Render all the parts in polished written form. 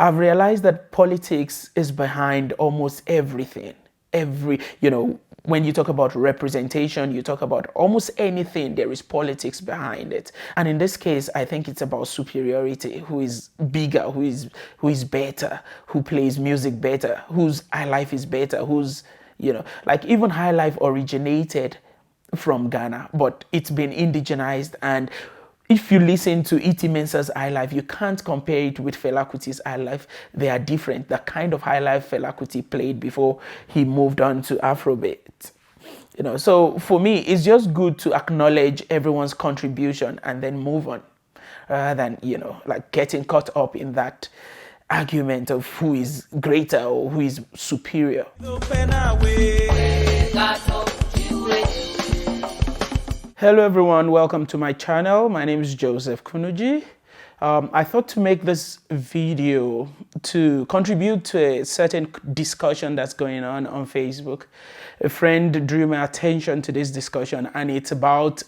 I've realized that politics is behind almost everything. When you talk about representation, you talk about almost anything, there is politics behind it. And in this case, I think it's about superiority. Who is bigger, who is better, who plays music better, whose high life is better, like even high life originated from Ghana, but it's been indigenized. And if you listen to Iti Mensah's high life, you can't compare it with Fela Kuti's high life. They are different. The kind of high life Fela Kuti played before he moved on to Afrobeat. So for me, it's just good to acknowledge everyone's contribution and then move on, rather than, like getting caught up in that argument of who is greater or who is superior. Hello everyone, welcome to my channel. My name is Joseph Kunnuji. I thought to make this video to contribute to a certain discussion that's going on Facebook. A friend drew my attention to this discussion, and it's about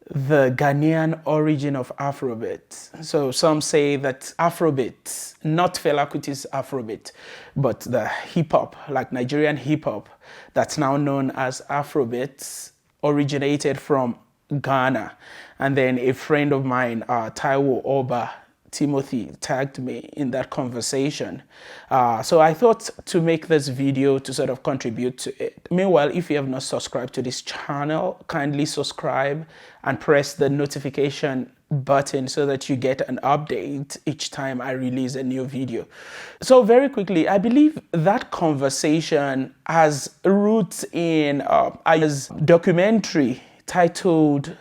the Ghanaian origin of Afrobeat. So some say that Afrobeat, not Fela Kuti's Afrobeat, but the hip-hop, like Nigerian hip-hop, that's now known as Afrobeat, originated from Ghana. And then a friend of mine, Taiwo Oba Timothy, tagged me in that conversation. So I thought to make this video to sort of contribute to it. Meanwhile, if you have not subscribed to this channel, kindly subscribe and press the notification button so that you get an update each time I release a new video. So very quickly, I believe that conversation has roots in a documentary titled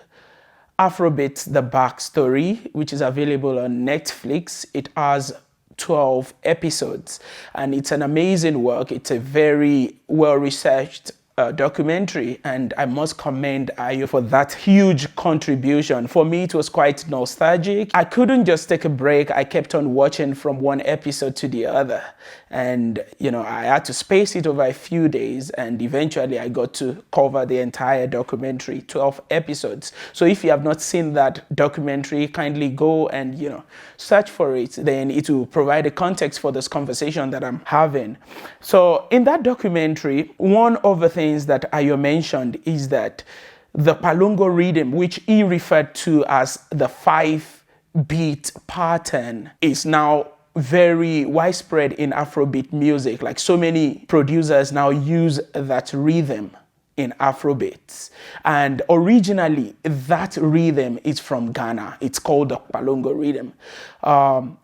Afrobeats, The Backstory, which is available on Netflix. It has 12 episodes and it's an amazing work. It's a very well-researched documentary, and I must commend Ayo for that huge contribution. For me, it was quite nostalgic. I couldn't just take a break. I kept on watching from one episode to the other, and I had to space it over a few days, and eventually I got to cover the entire documentary, 12 episodes. So if you have not seen that documentary, kindly go and search for it. Then it will provide a context for this conversation that I'm having. So in that documentary, one of the things that Ayo mentioned is that the Palungo Rhythm, which he referred to as the 5-beat pattern, is now very widespread in Afrobeat music. Like so many producers now use that rhythm in Afrobeats. And originally, that rhythm is from Ghana. It's called the Palungo Rhythm.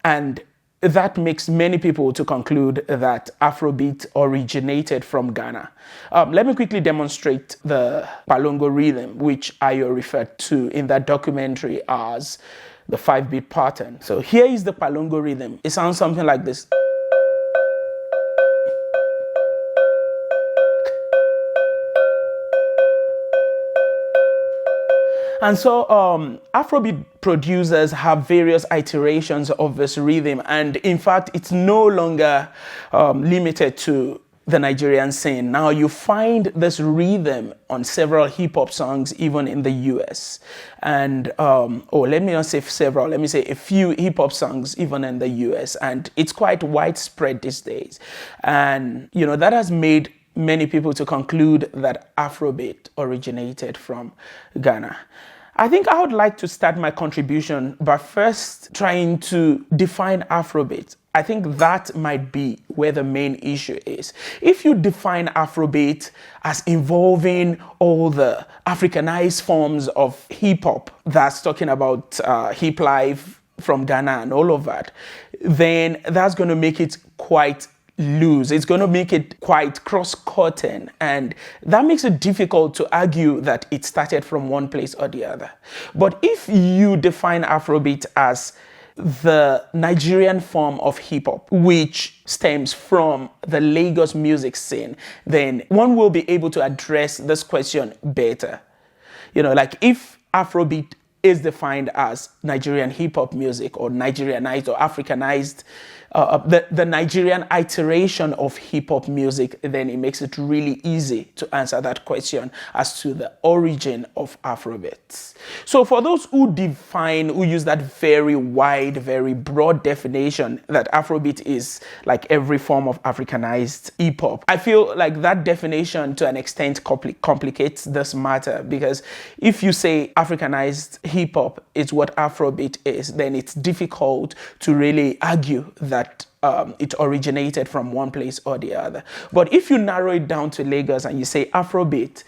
And that makes many people to conclude that Afrobeat originated from Ghana. Let me quickly demonstrate the Palungo Rhythm, which Ayo referred to in that documentary as the 5-beat pattern. So here is the Palungo Rhythm. It sounds something like this. And so Afrobeat producers have various iterations of this rhythm, and in fact it's no longer limited to the Nigerian scene. Now you find this rhythm on several hip-hop songs even in the US, and let me not say several, let me say a few hip-hop songs even in the US, and it's quite widespread these days. And that has made many people to conclude that Afrobeat originated from Ghana. I think I would like to start my contribution by first trying to define Afrobeat. I think that might be where the main issue is. If you define Afrobeat as involving all the Africanized forms of hip-hop, that's talking about hip life from Ghana and all of that, then that's going to make it quite loose. It's going to make it quite cross-cutting, and that makes it difficult to argue that it started from one place or the other. But if you define Afrobeat as the Nigerian form of hip-hop, which stems from the Lagos music scene, then one will be able to address this question better. Like if Afrobeat is defined as Nigerian hip-hop music or Nigerianized or Africanized the Nigerian iteration of hip hop music, then it makes it really easy to answer that question as to the origin of Afrobeats. So for those who use that very wide, very broad definition that Afrobeat is like every form of Africanized hip hop, I feel like that definition to an extent complicates this matter, because if you say Africanized hip hop is what Afrobeat is, then it's difficult to really argue that it originated from one place or the other. But if you narrow it down to Lagos and you say Afrobeat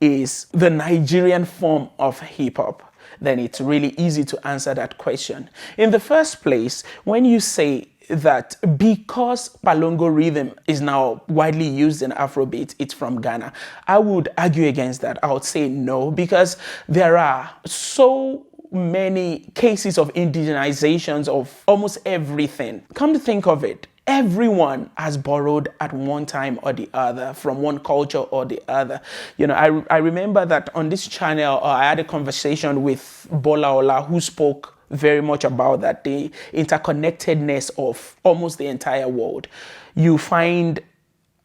is the Nigerian form of hip hop, then it's really easy to answer that question. In the first place, when you say that because Palungo Rhythm is now widely used in Afrobeat, it's from Ghana, I would argue against that. I would say no, because there are so many cases of indigenizations of almost everything. Come to think of it, everyone has borrowed at one time or the other from one culture or the other. You know, I remember that on this channel, I had a conversation with Bola Ola, who spoke very much about that, the interconnectedness of almost the entire world. You find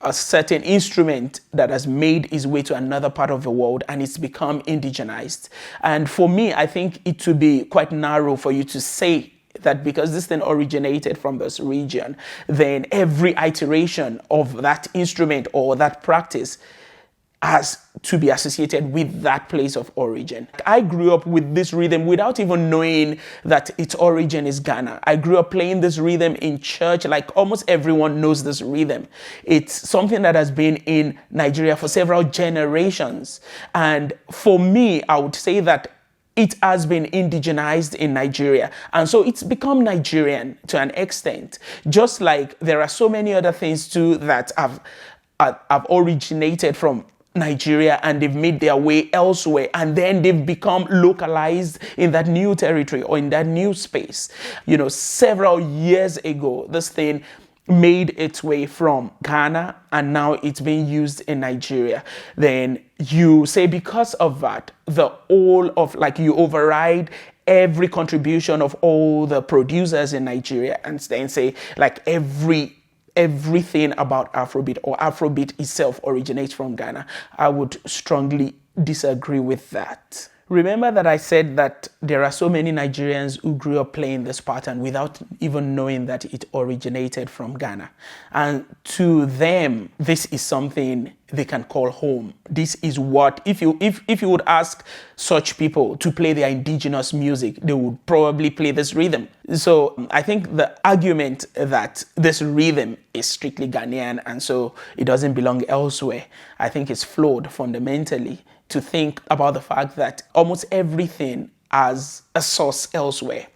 a certain instrument that has made its way to another part of the world and it's become indigenized. And for me, I think it would be quite narrow for you to say that because this thing originated from this region, then every iteration of that instrument or that practice has to be associated with that place of origin. I grew up with this rhythm without even knowing that its origin is Ghana. I grew up playing this rhythm in church, like almost everyone knows this rhythm. It's something that has been in Nigeria for several generations. And for me, I would say that it has been indigenized in Nigeria. And so it's become Nigerian to an extent. Just like there are so many other things too that have originated from Nigeria and they've made their way elsewhere, and then they've become localized in that new territory or in that new space. You know, several years ago, this thing made its way from Ghana and now it's being used in Nigeria. Then you say because of that, the whole of, like, you override every contribution of all the producers in Nigeria and then say like everything about Afrobeat or Afrobeat itself originates from Ghana. I would strongly disagree with that. Remember that I said that there are so many Nigerians who grew up playing this pattern without even knowing that it originated from Ghana. And to them, this is something they can call home. This is what, if you would ask such people to play their indigenous music, they would probably play this rhythm. So I think the argument that this rhythm is strictly Ghanaian and so it doesn't belong elsewhere, I think is flawed fundamentally, to think about the fact that almost everything has a source elsewhere.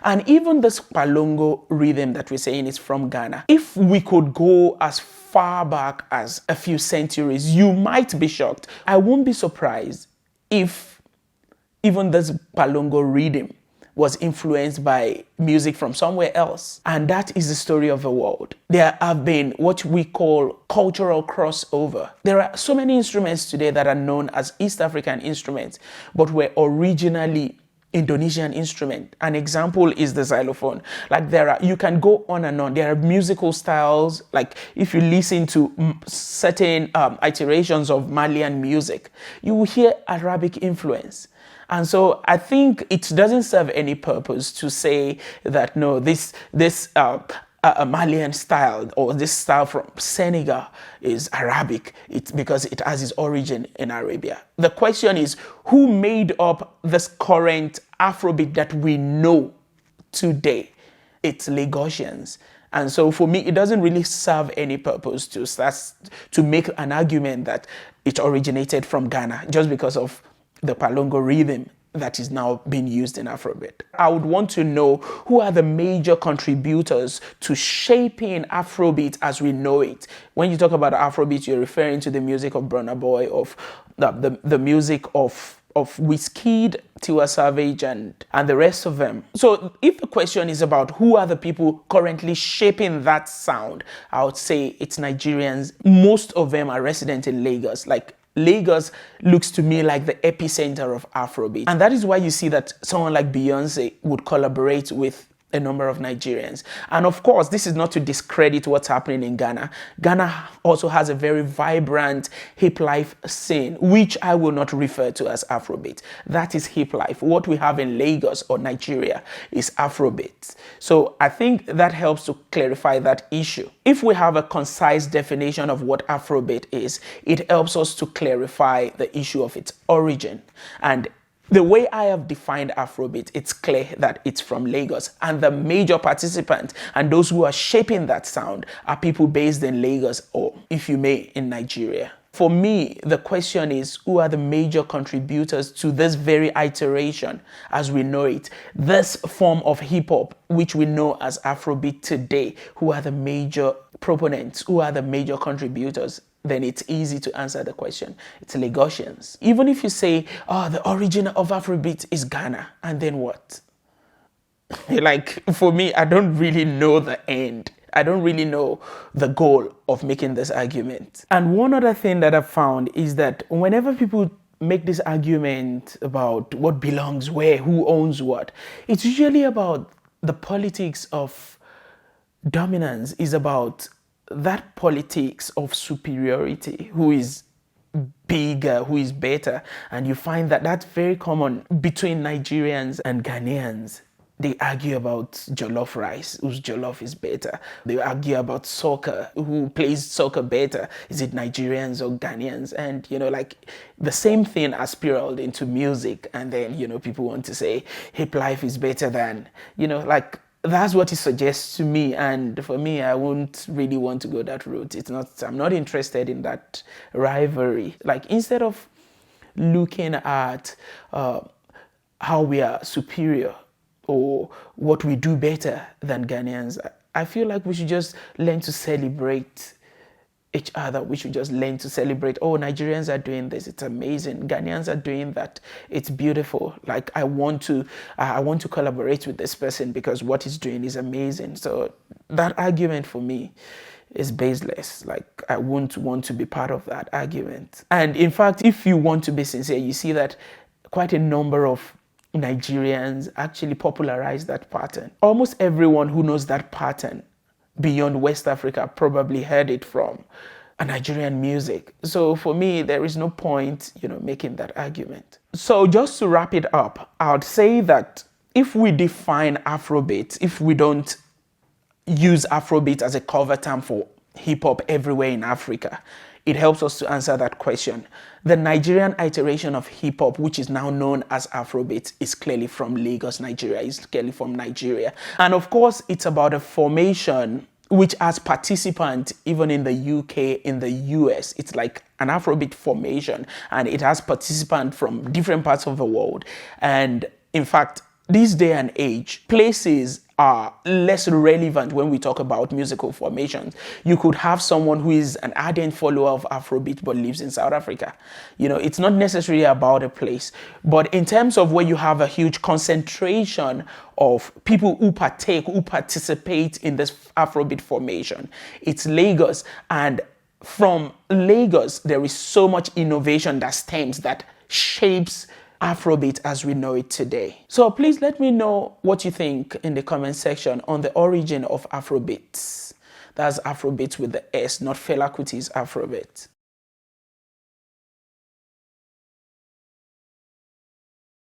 And even this Palungo rhythm that we're saying is from Ghana, if we could go as far back as a few centuries, you might be shocked. I won't be surprised if even this Palungo rhythm was influenced by music from somewhere else. And that is the story of the world. There have been what we call cultural crossover. There are so many instruments today that are known as East African instruments, but were originally Indonesian instrument. An example is the xylophone. Like you can go on and on. There are musical styles. Like if you listen to certain iterations of Malian music, you will hear Arabic influence. And so I think it doesn't serve any purpose to say that, no, this Malian style or this style from Senegal is Arabic. It's because it has its origin in Arabia. The question is, who made up this current Afrobeat that we know today? It's Lagosians. And so for me, it doesn't really serve any purpose to make an argument that it originated from Ghana just because of the Palungo rhythm that is now being used in Afrobeat. I would want to know who are the major contributors to shaping Afrobeat as we know it. When you talk about Afrobeat, you're referring to the music of Burna Boy, of the music of Wizkid, Tiwa Savage, and the rest of them. So if the question is about who are the people currently shaping that sound, I would say it's Nigerians. Most of them are resident in Lagos. Like, Lagos looks to me like the epicenter of Afrobeat. And that is why you see that someone like Beyonce would collaborate with a number of Nigerians. And of course, this is not to discredit what's happening in Ghana. Ghana also has a very vibrant hip life scene, which I will not refer to as Afrobeat. That is hip life. What we have in Lagos or Nigeria is Afrobeat. So I think that helps to clarify that issue. If we have a concise definition of what Afrobeat is, it helps us to clarify the issue of its origin. And the way I have defined Afrobeat, it's clear that it's from Lagos, and the major participants and those who are shaping that sound are people based in Lagos, or if you may, in Nigeria. For me, the question is, who are the major contributors to this very iteration as we know it, this form of hip hop, which we know as Afrobeat today? Who are the major proponents? Who are the major contributors? Then it's easy to answer the question. It's Lagosians. Even if you say, oh, the origin of Afrobeat is Ghana, and then what? Like, for me, I don't really know the end. I don't really know the goal of making this argument. And one other thing that I've found is that whenever people make this argument about what belongs where, who owns what, it's usually about the politics of dominance, is about that politics of superiority, who is bigger, who is better. And you find that that's very common between Nigerians and Ghanaians. They argue about jollof rice, whose jollof is better. They argue about soccer, who plays soccer better. Is it Nigerians or Ghanaians? And, like the same thing has spiraled into music. And then, people want to say hip life is better than, like, that's what it suggests to me. And for me, I won't really want to go that route. I'm not interested in that rivalry. Like, instead of looking at how we are superior or what we do better than Ghanaians, I feel like we should just learn to celebrate each other. We should just learn to celebrate, oh, Nigerians are doing this, it's amazing. Ghanaians are doing that, it's beautiful. Like, I want to collaborate with this person because what he's doing is amazing. So that argument for me is baseless. Like, I won't want to be part of that argument. And in fact, if you want to be sincere, you see that quite a number of Nigerians actually popularize that pattern. Almost everyone who knows that pattern beyond West Africa probably heard it from a Nigerian music. So for me, there is no point, making that argument. So just to wrap it up, I would say that if we define Afrobeat, if we don't use Afrobeat as a cover term for hip hop everywhere in Africa, it helps us to answer that question. The Nigerian iteration of hip hop, which is now known as Afrobeat, is clearly from Lagos, Nigeria. It's clearly from Nigeria. And of course, it's about a formation which has participants even in the UK, in the US. It's like an Afrobeat formation, and it has participants from different parts of the world. And in fact, this day and age, places are less relevant when we talk about musical formations. You could have someone who is an ardent follower of Afrobeat but lives in South Africa. It's not necessarily about a place. But in terms of where you have a huge concentration of people who participate in this Afrobeat formation, it's Lagos. And from Lagos, there is so much innovation that stems, that shapes Afrobeat as we know it today. So please let me know what you think in the comment section on the origin of Afrobeats. That's Afrobeats with the S, not Fela Kuti's Afrobeat.